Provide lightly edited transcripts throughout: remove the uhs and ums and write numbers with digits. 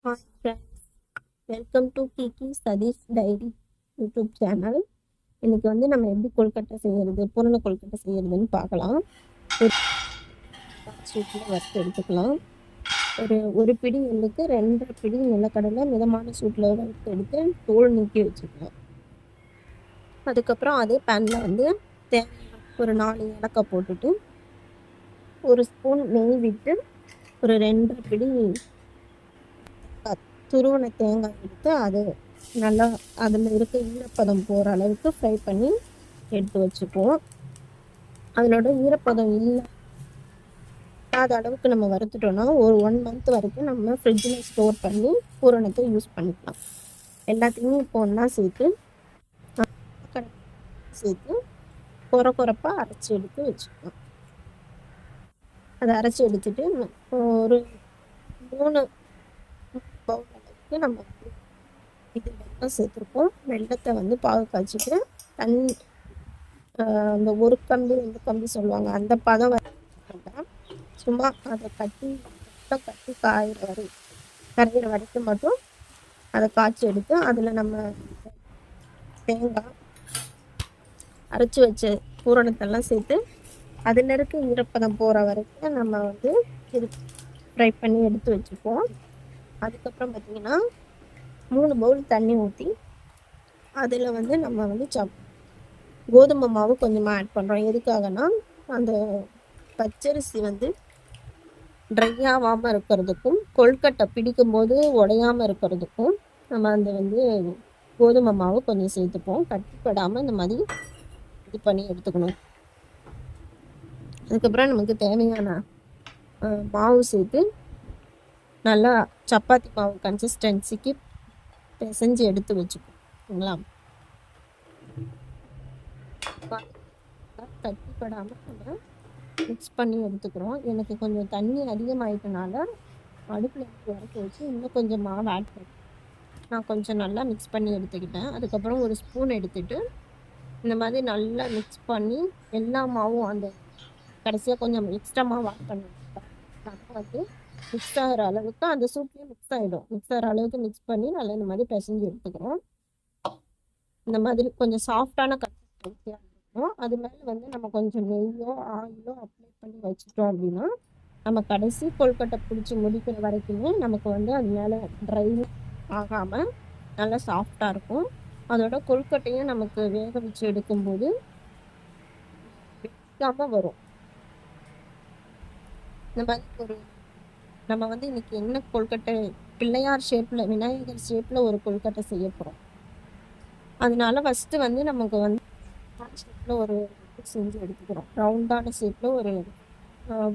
Hi friends, welcome to கிகி Sathish diary YouTube channel. இன்னைக்கு வந்து நம்ம எப்படி கொழுக்கட்டை செய்யறது, பூரண கொழுக்கட்டை செய்யறதுன்னு பார்க்கலாம். ஒரு சூட்டில் வறுத்து எடுத்துக்கலாம். ஒரு பிடி எள்ளுக்கு 2.5 பிடி நிலக்கடலை மிதமான சூட்டில் வறுத்து எடுத்து தோல் நீக்கி வச்சுக்கலாம். அதுக்கப்புறம் அதே பேனில் வந்து ஒரு 4 ஏலக்காய் போட்டுட்டு ஒரு ஸ்பூன் நெய் விட்டு ஒரு 2.5 பிடி துருவன தேங்காய் எடுத்து அது நல்லா அதில் இருக்க ஈரப்பதம் போகிற அளவுக்கு ஃப்ரை பண்ணி எடுத்து வச்சுக்குவோம். அதனோட ஈரப்பதம் இல்லாத அளவுக்கு நம்ம வறுத்துட்டோம்னா ஒரு 1 மந்த் வரைக்கும் நம்ம ஃப்ரிட்ஜில் ஸ்டோர் பண்ணி பூரணத்தை யூஸ் பண்ணிக்கலாம். எல்லாத்தையுமே இப்போ ஒன்றா சேர்த்து குறப்பாக அரைச்சி எடுத்து வச்சுக்கலாம். அதை அரைச்சி எடுத்துட்டு ஒரு 3 பவுல் அளவுக்கு நம்ம இது வெல்லம் சேர்த்துருக்கோம். வெள்ளத்தை வந்து பாகு காய்ச்சிட்டு தண்ணி அந்த 1 கம்பி 2 கம்பி சொல்லுவாங்க, அந்த பதம் வேண்டாம். சும்மா அதை கட்டி கரையிற வரைக்கும் மட்டும் அதை காய்ச்சி எடுத்து அதில் நம்ம தேங்காய் அரைச்சி வச்ச பூரணத்தெல்லாம் சேர்த்து அதில் இருக்க ஈரப்பதம் போகிற வரைக்கும் நம்ம வந்து இது ஃப்ரை பண்ணி எடுத்து வச்சுப்போம். அதுக்கப்புறம் பார்த்திங்கன்னா 3 பவுல் தண்ணி ஊற்றி அதில் வந்து நம்ம வந்து கோதுமை மாவு கொஞ்சமாக ஆட் பண்ணுறோம். எதுக்காகனா அந்த பச்சரிசி வந்து ட்ரை ஆகாமல் இருக்கிறதுக்கும் கொழுக்கட்டை பிடிக்கும் போது உடையாமல் இருக்கிறதுக்கும் நம்ம அந்த வந்து கோதுமை மாவு கொஞ்சம் சேர்த்துப்போம். கட்டிப்படாமல் இந்த மாதிரி இது பண்ணி எடுத்துக்கணும். அதுக்கப்புறம் நமக்கு தேவையான மாவு சேர்த்து நல்லா சப்பாத்தி மாவு கன்சிஸ்டன்சிக்கு பிசைஞ்சு எடுத்து வச்சுக்கோங்களா. கட்டிப்படாமல் நம்ம மிக்ஸ் பண்ணி எடுத்துக்கிறோம். எனக்கு கொஞ்சம் தண்ணி அதிகமாகிட்டனால அடுப்பில் வரைக்க வச்சு இன்னும் கொஞ்சம் மாவு ஆட் பண்ணி நான் கொஞ்சம் நல்லா மிக்ஸ் பண்ணி எடுத்துக்கிட்டேன். அதுக்கப்புறம் ஒரு ஸ்பூன் எடுத்துகிட்டு இந்த மாதிரி நல்லா மிக்ஸ் பண்ணி எல்லா மாவும் அந்த கடைசியாக கொஞ்சம் எக்ஸ்ட்ரா மாவு ஆட் பண்ணிட்டேன். வந்து மிக்ஸ் ஆகிற அளவுக்கு அந்த சூப்லேயே மிக்ஸ் ஆகிடும். மிக்ஸ் ஆகிற அளவுக்கு மிக்ஸ் பண்ணி நல்லா இந்த மாதிரி பிசைஞ்சு எடுத்துக்கிறோம். இந்த மாதிரி கொஞ்சம் சாஃப்டான கன்சிஸ்டன்சியாக இருக்கும். அது மேலே வந்து நம்ம கொஞ்சம் நெய்யோ ஆயிலோ அப்ளை பண்ணி வச்சுட்டோம் அப்படின்னா நம்ம கடைசி கொழுக்கட்டை பிடிச்சி முடிக்கிற வரைக்குமே நமக்கு வந்து அது மேலே ட்ரை ஆகாமல் நல்லா சாஃப்டாக இருக்கும். அதோட கொழுக்கட்டையும் நமக்கு வேக வச்சு எடுக்கும்போது வெடிக்காமல் வரும். இந்த மாதிரி நம்ம வந்து இன்னைக்கு என்ன கொழுக்கட்டை, பிள்ளையார் ஷேப்பில், விநாயகர் ஷேப்பில் ஒரு கொழுக்கட்டை செய்ய போகிறோம். அதனால ஃபஸ்ட்டு வந்து நமக்கு வந்து ஷேப்பில் ஒரு செஞ்சு எடுத்துக்கிறோம். ரவுண்டான ஷேப்பில் ஒரு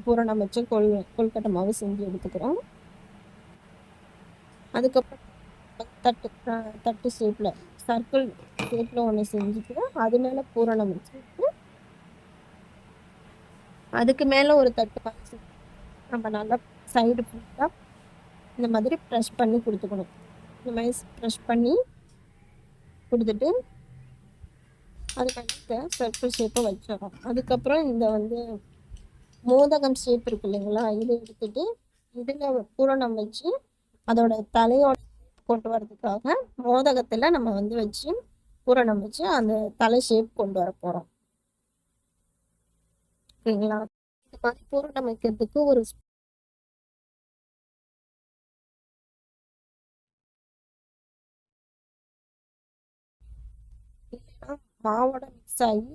பூரணம் வச்சு கொழுக்கட்டை மாவு செஞ்சு எடுத்துக்கிறோம். அதுக்கப்புறம் தட்டு ஷேப்பில் சர்க்கிள் ஷேப்பில் ஒன்று செஞ்சுட்டு அது மேலே பூரணம் வச்சுட்டு அதுக்கு மேலே ஒரு தட்டு மாதிரி நம்ம நல்லா சைடு ஃபுல்லாக இந்த மாதிரி ப்ரெஷ் பண்ணி கொடுத்துக்கணும். இந்த மாதிரி ப்ரெஷ் பண்ணி கொடுத்துட்டு அது மேலே சர்க்கிள் ஷேப்பை வச்சிடறோம். அதுக்கப்புறம் இந்த வந்து மோதகம் ஷேப் இருக்கு இல்லைங்களா, இதை எடுத்துட்டு இதில் பூரணம் வச்சு அதோட தலையோட கொண்டு வர்றதுக்காக மோதகத்தில் நம்ம வந்து வச்சு பூரணம் வச்சு அந்த தலை ஷேப் கொண்டு வர போகிறோம். ஓகேங்களா. இந்த மாதிரி பூரணம் வைக்கிறதுக்கு ஒரு மாவோட மிக்ஸ் ஆகி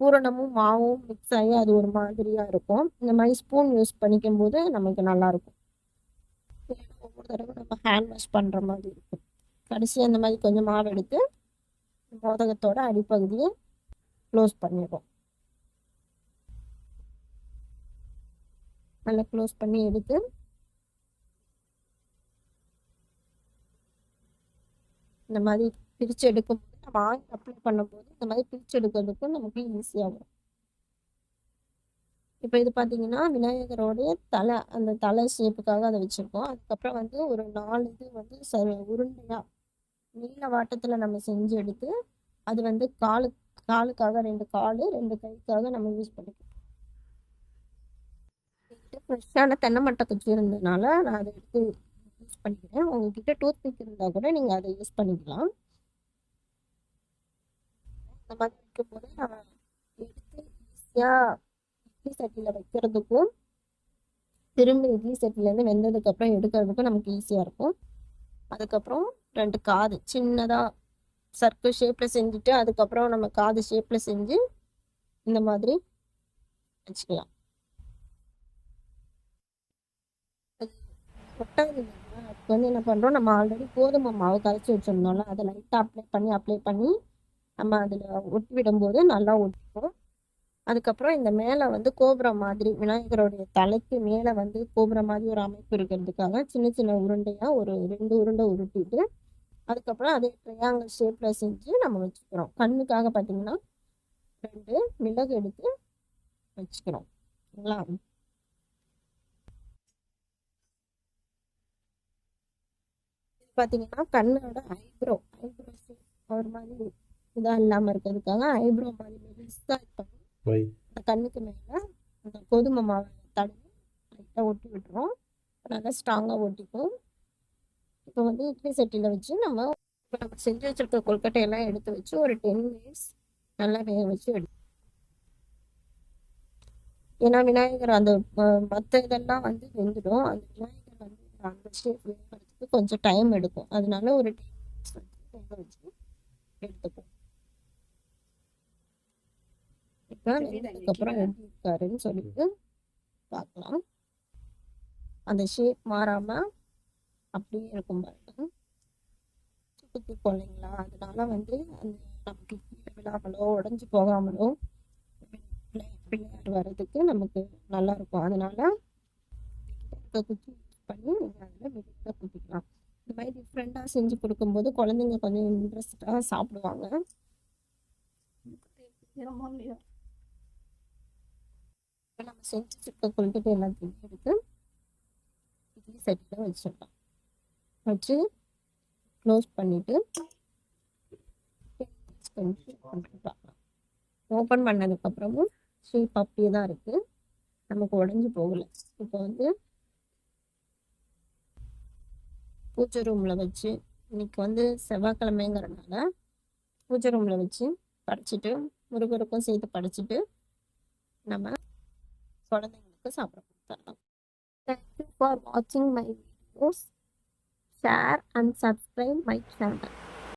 பூரணமும் மாவும் மிக்ஸ் ஆகி அது ஒரு மாதிரியாக இருக்கும். இந்த மாதிரி ஸ்பூன் யூஸ் பண்ணிக்கும் போது நமக்கு நல்லாயிருக்கும். ஒவ்வொரு தடவை நம்ம ஹேண்ட் வாஷ் பண்ணுற மாதிரி இருக்கும். கடைசியாக இந்த மாதிரி கொஞ்சம் மாவு எடுத்து மோதகத்தோட அடிப்பகுதியை க்ளோஸ் பண்ணிடுவோம். நல்லா க்ளோஸ் பண்ணி எடுத்து இந்த மாதிரி பிரித்து எடுக்கும்போது நம்ம ஆயில் அப்ளை பண்ணும்போது இந்த மாதிரி பிரித்து எடுக்கிறதுக்கும் நமக்கு ஈஸியாக வரும். இப்போ இது பார்த்தீங்கன்னா விநாயகரோடைய அந்த தலை ஷேப்புக்காக அதை வச்சுருக்கோம். அதுக்கப்புறம் வந்து ஒரு 4 இது வந்து உருண்டையாக நீல வாட்டத்தில் நம்ம செஞ்சு எடுத்து அது வந்து காலுக்காக 2 கால் 2 கைக்காக நம்ம யூஸ் பண்ணிக்கலாம். ஃப்ரெஷ்ஷான தென்னை மட்டை குச்சி இருந்ததுனால நான் அதை எடுத்து யூஸ் பண்ணிக்கிறேன். உங்ககிட்ட டூத் பிக் இருந்தால் கூட நீங்கள் அதை யூஸ் பண்ணிக்கலாம். இந்த மாதிரி வைக்கும்போது நம்ம எடுத்து ஈஸியாக இட்லி சட்டியில் வைக்கிறதுக்கும் திரும்ப இட்லி சட்டிலேருந்து வெந்ததுக்கப்புறம் எடுக்கிறதுக்கும் நமக்கு ஈஸியாக இருக்கும். அதுக்கப்புறம் 2 காது சின்னதாக சர்க்கிள் ஷேப்பில் செஞ்சுட்டு அதுக்கப்புறம் நம்ம காது ஷேப்பில் செஞ்சு இந்த மாதிரி வச்சுக்கலாம். ஒட்டாது இல்லைங்களா? அதுக்கு வந்து என்ன பண்ணுறோம், நம்ம ஆல்ரெடி கோதுமை மாவு கரைச்சி வச்சுருந்தோம்ல, அதை லைட்டாக அப்ளை பண்ணி நம்ம அதில் ஒட்டி விடும்போது நல்லா ஒட்டிக்கும். அதுக்கப்புறம் இந்த மேலே வந்து கோபுர மாதிரி விநாயகருடைய தலைக்கு மேலே வந்து கோபுர மாதிரி ஒரு அமைப்பு இருக்கிறதுக்காக சின்ன சின்ன உருண்டையாக ஒரு 2 உருண்டை உருட்டிட்டு அதுக்கப்புறம் அதே ட்ரையாங்கிள் ஷேப்பில் செஞ்சு நம்ம வச்சுக்கிறோம். கண்ணுக்காக பார்த்தீங்கன்னா 2 மிளகு எடுத்து வச்சுக்கிறோம். சரிங்களா? பார்த்தீங்கன்னா கண்ணோட ஐப்ரோ ஒரு மாதிரி இதாக இல்லாமல் இருக்கிறதுக்காக ஐப்ரோ மாதிரி மெலிசாக பண்ணி அந்த கண்ணுக்கு மேலே அந்த கோதுமை மாவை தடவி லைட்டாக ஒட்டி விட்டுறோம். நல்லா ஸ்ட்ராங்காக ஒட்டிக்கும். இப்போ வந்து இட்லி சட்டியில் வச்சு நம்ம செஞ்சு வச்சிருக்க கொல்கட்டையெல்லாம் எடுத்து வச்சு ஒரு 10 மினிட்ஸ் நல்லா வேக வச்சு ஏன்னா விநாயகர் அந்த மற்ற இதெல்லாம் வந்து வெந்துடும். அந்த விநாயகர் வந்து அந்த ஷேப் வேகிறதுக்கு கொஞ்சம் டைம் எடுக்கும். அதனால ஒரு 10 மினிட்ஸ் வந்து வேக வச்சு எடுத்துப்போம். இப்போ வெந்ததுக்கப்புறம் எப்படி இருக்காருன்னு சொல்லிட்டு பார்க்கலாம். அந்த ஷேப் மாறாமல் அப்படியே இருக்கும் பாருங்க. சுக்கு இல்லைங்களா? அதனால வந்து அந்த நமக்கு கீழே விழாமலோ உடஞ்சி போகாமலோ பிள்ளையார் வர்றதுக்கு நமக்கு நல்லா இருக்கும். அதனால குத்தி பண்ணி நீங்கள் அதில் வெளியில் குத்திக்கலாம். இந்த மாதிரி டிஃப்ரெண்ட்டாக செஞ்சு கொடுக்கும்போது குழந்தைங்க கொஞ்சம் இன்ட்ரெஸ்டாக சாப்பிடுவாங்க. இப்போ நம்ம செஞ்சு வச்சுருக்க கொழுக்கட்டை எல்லாத்தையுமே எடுத்து இட்லி சட்டியில் வச்சிடலாம். வச்சு க்ளோஸ் பண்ணிவிட்டு பார்க்கலாம். ஓப்பன் பண்ணதுக்கப்புறமும் ஷேப் அப்படியே தான் இருக்குது, நமக்கு உடஞ்சி போகலை. இப்போ வந்து பூஜை ரூமில் வச்சு இன்னைக்கு வந்து செவ்வாய்க்கிழமைங்கிறதுனால பூஜை ரூமில் வச்சு படைச்சிட்டு முருகருக்கும் சேர்த்து படைச்சிட்டு நம்ம குழந்தைங்களுக்கு சாப்பிட கொடுத்துடலாம். தேங்க்யூ ஃபார் வாட்சிங் my videos. Share and subscribe my channel.